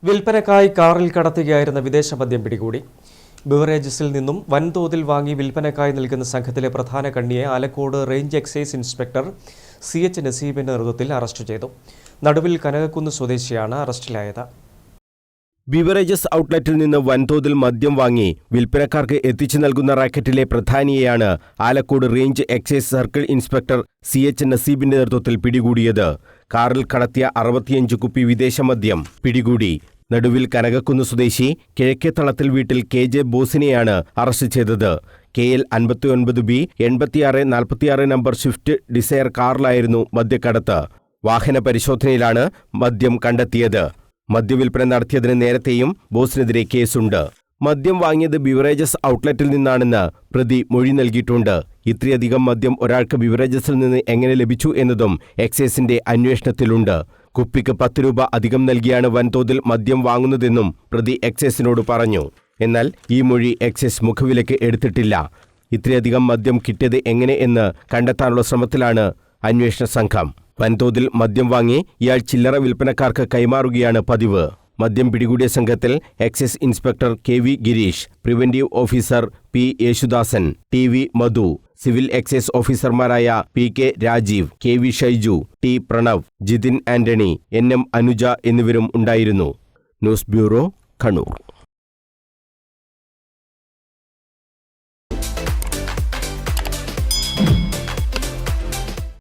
വിൽപ്പനക്കായി കാറിൽ കടത്തുകയായിരുന്ന വിദേശ മദ്യം പിടികൂടി. ബിവറേജസിൽ നിന്നും വൻതോതിൽ വാങ്ങി വിൽപ്പനക്കായി നൽകുന്ന സംഘത്തിലെ പ്രധാന കണ്ണിയെ Alakode range excise inspector CH നസീബിന്റെ നേതൃത്വത്തിൽ അറസ്റ്റ് ചെയ്തു. നടുവിൽ കനകക്കുന്ന് സ്വദേശിയാണ് അറസ്റ്റിലായത്. ബിവറേജസ് ഔട്ട്ലെറ്റിൽ നിന്ന് വൻതോതിൽ മദ്യം വാങ്ങി വിൽപ്പനക്കാർക്ക് എത്തിച്ചു നൽകുന്ന റാക്കറ്റിലെ പ്രധാനിയെയാണ് Alakode range excise circle inspector CH നസീബിന്റെ നേതൃത്വത്തിൽ പിടികൂടിയത്. കാറിൽ കടത്തിയ 65 കുപ്പി വിദേശ മദ്യം പിടികൂടി. നടുവിൽ കനകക്കുന്ന് സ്വദേശി കിഴക്കേത്തളത്തിൽ വീട്ടിൽ KJ ബോസിനെയാണ് അറസ്റ്റ് ചെയ്തത്. KL 59B 8646 number Swift Dzire കാറിലായിരുന്നു മദ്യക്കടത്ത്. വാഹന പരിശോധനയിലാണ് മദ്യം കണ്ടെത്തിയത്. മദ്യവിൽപ്പന നടത്തിയതിന് നേരത്തെയും ബോസിനെതിരെ കേസുണ്ട്. മദ്യം വാങ്ങിയത് ബിവറേജസ് ഔട്ട്ലെറ്റിൽ നിന്നാണെന്ന് പ്രതി മൊഴി നൽകിയിട്ടുണ്ട്. ഇത്രയധികം മദ്യം ഒരാൾക്ക് ബിവറേജസിൽ നിന്ന് എങ്ങനെ ലഭിച്ചു എന്നതും എക്സൈസിന്റെ അന്വേഷണത്തിലുണ്ട്. കുപ്പിക്ക് 10 രൂപ അധികം നൽകിയാണ് വൻതോതിൽ മദ്യം വാങ്ങുന്നതെന്നും പ്രതി എക്സൈസിനോട് പറഞ്ഞു. എന്നാൽ ഈ മൊഴി എക്സൈസ് മുഖവിലയ്ക്ക് എടുത്തിട്ടില്ല. ഇത്രയധികം മദ്യം കിട്ടിയത് എങ്ങനെ എന്ന് കണ്ടെത്താനുള്ള ശ്രമത്തിലാണ് അന്വേഷണ സംഘം. വൻതോതിൽ മദ്യം വാങ്ങി ഇയാൾ ചില്ലറ വിൽപ്പനക്കാർക്ക് കൈമാറുകയാണ് പതിവ്. മദ്യം പിടികൂടിയ സംഘത്തിൽ excise inspector KV Girish, preventive officer P Yesudasan, TV Madhu, civil excise ഓഫീസർമാരായ PK Rajeev, KV Shaiju, T Pranav, Jithin Antony, NM Anuja എന്നിവരും ഉണ്ടായിരുന്നു. News bureau, Kannur.